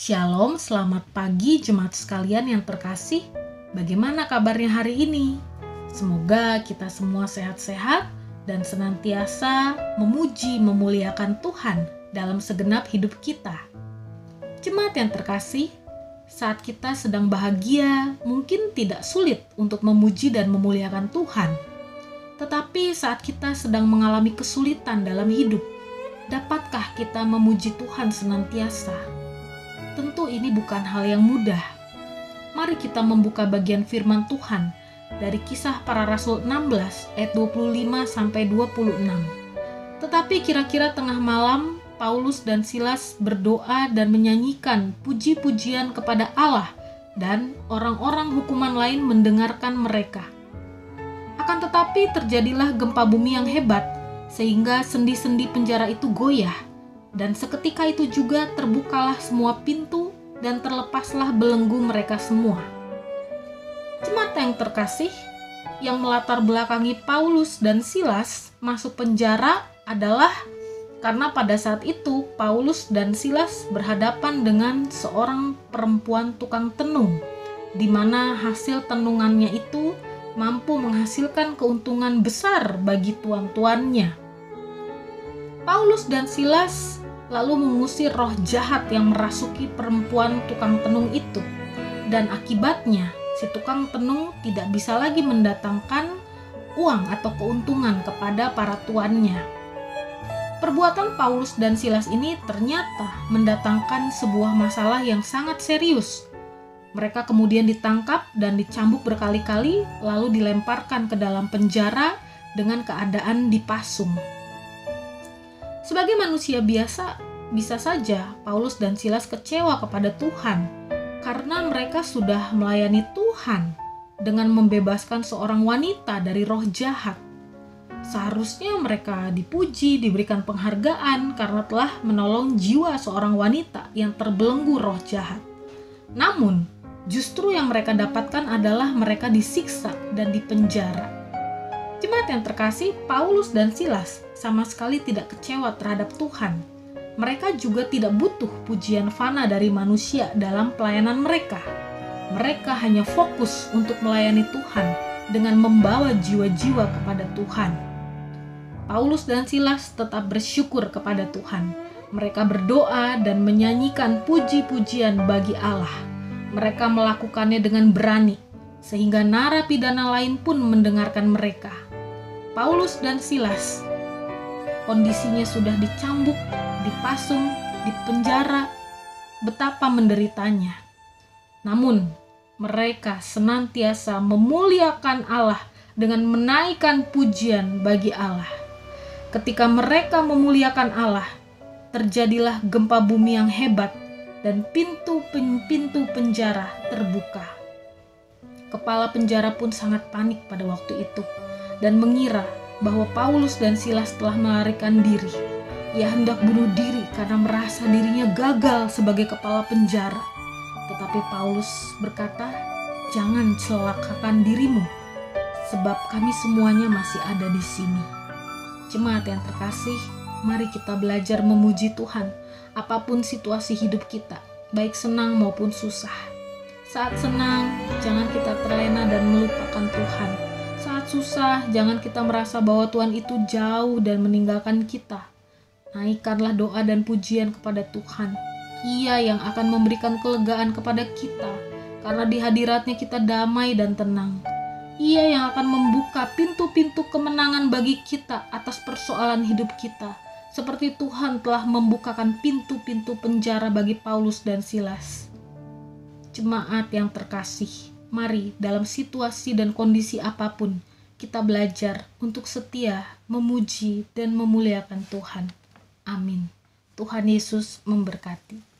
Shalom, selamat pagi jemaat sekalian yang terkasih. Bagaimana kabarnya hari ini? Semoga kita semua sehat-sehat dan senantiasa memuji memuliakan Tuhan dalam segenap hidup kita. Jemaat yang terkasih, saat kita sedang bahagia, mungkin tidak sulit untuk memuji dan memuliakan Tuhan. Tetapi saat kita sedang mengalami kesulitan dalam hidup, dapatkah kita memuji Tuhan senantiasa? Tentu ini bukan hal yang mudah. Mari kita membuka bagian firman Tuhan dari Kisah Para Rasul 16 ayat 25 sampai 26. Tetapi kira-kira tengah malam, Paulus dan Silas berdoa dan menyanyikan puji-pujian kepada Allah, dan orang-orang hukuman lain mendengarkan mereka. Akan tetapi terjadilah gempa bumi yang hebat, sehingga sendi-sendi penjara itu goyah. Dan seketika itu juga terbukalah semua pintu dan terlepaslah belenggu mereka semua. Jemaat yang terkasih, yang melatar belakangi Paulus dan Silas masuk penjara adalah karena pada saat itu Paulus dan Silas berhadapan dengan seorang perempuan tukang tenung, di mana hasil tenungannya itu mampu menghasilkan keuntungan besar bagi tuan-tuannya. Paulus dan Silas lalu mengusir roh jahat yang merasuki perempuan tukang tenung itu, dan akibatnya si tukang tenung tidak bisa lagi mendatangkan uang atau keuntungan kepada para tuannya. Perbuatan Paulus dan Silas ini ternyata mendatangkan sebuah masalah yang sangat serius. Mereka kemudian ditangkap dan dicambuk berkali-kali, lalu dilemparkan ke dalam penjara dengan keadaan dipasung. Sebagai manusia biasa, bisa saja Paulus dan Silas kecewa kepada Tuhan karena mereka sudah melayani Tuhan dengan membebaskan seorang wanita dari roh jahat. Seharusnya mereka dipuji, diberikan penghargaan karena telah menolong jiwa seorang wanita yang terbelenggu roh jahat. Namun, justru yang mereka dapatkan adalah mereka disiksa dan dipenjara. Jemaat yang terkasih, Paulus dan Silas sama sekali tidak kecewa terhadap Tuhan. Mereka juga tidak butuh pujian fana dari manusia dalam pelayanan mereka. Mereka hanya fokus untuk melayani Tuhan dengan membawa jiwa-jiwa kepada Tuhan. Paulus dan Silas tetap bersyukur kepada Tuhan. Mereka berdoa dan menyanyikan puji-pujian bagi Allah. Mereka melakukannya dengan berani, sehingga narapidana lain pun mendengarkan mereka. Paulus dan Silas, kondisinya sudah dicambuk, dipasung, dipenjara, betapa menderitanya. Namun, mereka senantiasa memuliakan Allah dengan menaikkan pujian bagi Allah. Ketika mereka memuliakan Allah, terjadilah gempa bumi yang hebat dan pintu-pintu penjara terbuka. Kepala penjara pun sangat panik pada waktu itu dan mengira bahwa Paulus dan Silas telah melarikan diri. Ia hendak bunuh diri karena merasa dirinya gagal sebagai kepala penjara. Tetapi Paulus berkata, "Jangan celakakan dirimu, sebab kami semuanya masih ada di sini." Jemaat yang terkasih, mari kita belajar memuji Tuhan apapun situasi hidup kita, baik senang maupun susah. Saat senang, jangan kita terlena dan melupakan Tuhan. Saat susah, jangan kita merasa bahwa Tuhan itu jauh dan meninggalkan kita. Naikkanlah doa dan pujian kepada Tuhan. Ia yang akan memberikan kelegaan kepada kita, karena di hadiratnya kita damai dan tenang. Ia yang akan membuka pintu-pintu kemenangan bagi kita atas persoalan hidup kita, seperti Tuhan telah membukakan pintu-pintu penjara bagi Paulus dan Silas. Jemaat yang terkasih, mari dalam situasi dan kondisi apapun, kita belajar untuk setia, memuji, dan memuliakan Tuhan. Amin. Tuhan Yesus memberkati.